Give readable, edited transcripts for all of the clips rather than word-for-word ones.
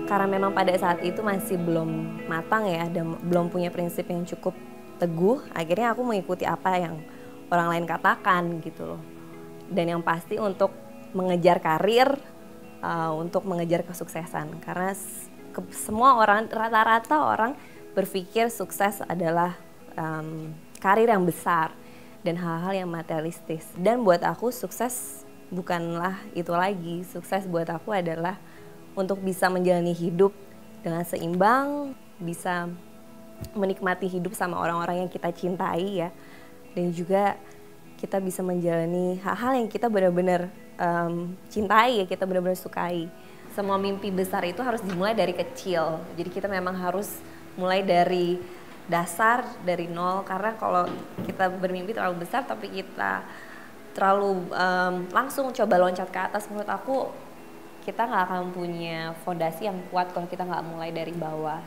karena memang pada saat itu masih belum matang ya, dan belum punya prinsip yang cukup teguh, akhirnya aku mengikuti apa yang orang lain katakan gitu loh. Dan yang pasti untuk mengejar karir, untuk mengejar kesuksesan, karena semua orang, rata-rata orang berpikir sukses adalah karir yang besar dan hal-hal yang materialistis. Dan buat aku sukses bukanlah itu lagi. Sukses buat aku adalah untuk bisa menjalani hidup dengan seimbang, bisa menikmati hidup sama orang-orang yang kita cintai ya, dan juga kita bisa menjalani hal-hal yang kita benar-benar cintai ya, kita benar-benar sukai. Semua mimpi besar itu harus dimulai dari kecil, jadi kita memang harus mulai dari dasar, dari nol. Karena kalau kita bermimpi terlalu besar tapi kita terlalu langsung coba loncat ke atas, menurut aku kita nggak akan punya fondasi yang kuat kalau kita nggak mulai dari bawah.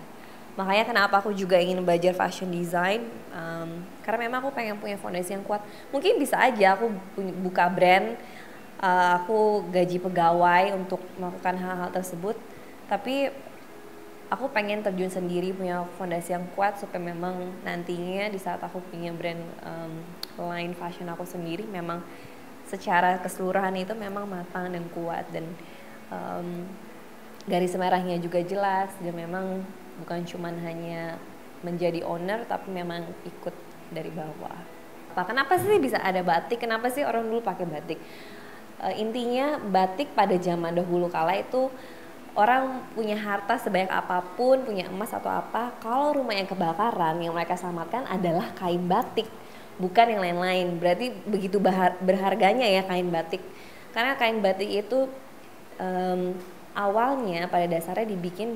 Makanya kenapa aku juga ingin belajar fashion design, karena memang aku pengen punya fondasi yang kuat. Mungkin bisa aja aku buka brand, aku gaji pegawai untuk melakukan hal-hal tersebut, tapi aku pengen terjun sendiri, punya fondasi yang kuat supaya memang nantinya di saat aku punya brand line fashion aku sendiri, memang secara keseluruhan itu memang matang dan kuat, dan garis merahnya juga jelas, dan memang bukan cuman hanya menjadi owner tapi memang ikut dari bawah. Kenapa sih bisa ada batik? Kenapa sih orang dulu pakai batik? Intinya batik pada zaman dahulu kala itu orang punya harta sebanyak apapun, punya emas atau apa, kalau rumah yang kebakaran yang mereka selamatkan adalah kain batik, bukan yang lain-lain. Berarti begitu berharganya ya kain batik. Karena kain batik itu awalnya pada dasarnya dibikin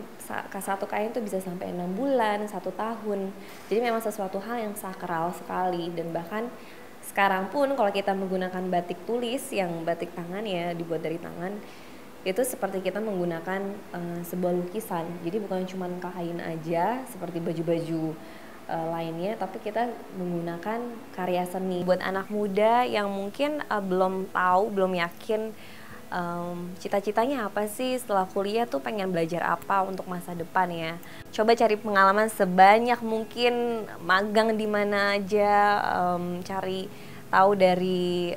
satu kain itu bisa sampai 6 bulan, 1 tahun. Jadi memang sesuatu hal yang sakral sekali, dan bahkan sekarang pun kalau kita menggunakan batik tulis yang batik tangan ya, dibuat dari tangan, itu seperti kita menggunakan sebuah lukisan. Jadi bukan cuma kain aja seperti baju-baju lainnya, tapi kita menggunakan karya seni. Buat anak muda yang mungkin belum tahu, belum yakin cita-citanya apa sih setelah kuliah, tuh pengen belajar apa untuk masa depan ya. Coba cari pengalaman sebanyak mungkin, magang di mana aja, cari tahu dari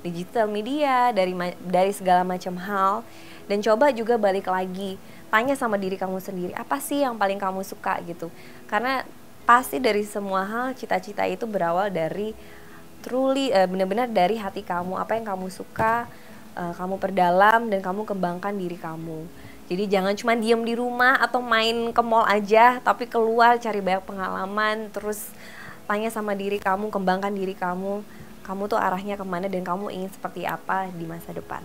digital media, dari segala macam hal, dan coba juga balik lagi tanya sama diri kamu sendiri, apa sih yang paling kamu suka gitu. Karena pasti dari semua hal, cita-cita itu berawal dari truly benar-benar dari hati kamu, apa yang kamu suka, kamu perdalam dan kamu kembangkan diri kamu. Jadi jangan cuma diem di rumah atau main ke mall aja, tapi keluar cari banyak pengalaman, terus tanya sama diri kamu, kembangkan diri kamu tuh arahnya kemana dan kamu ingin seperti apa di masa depan.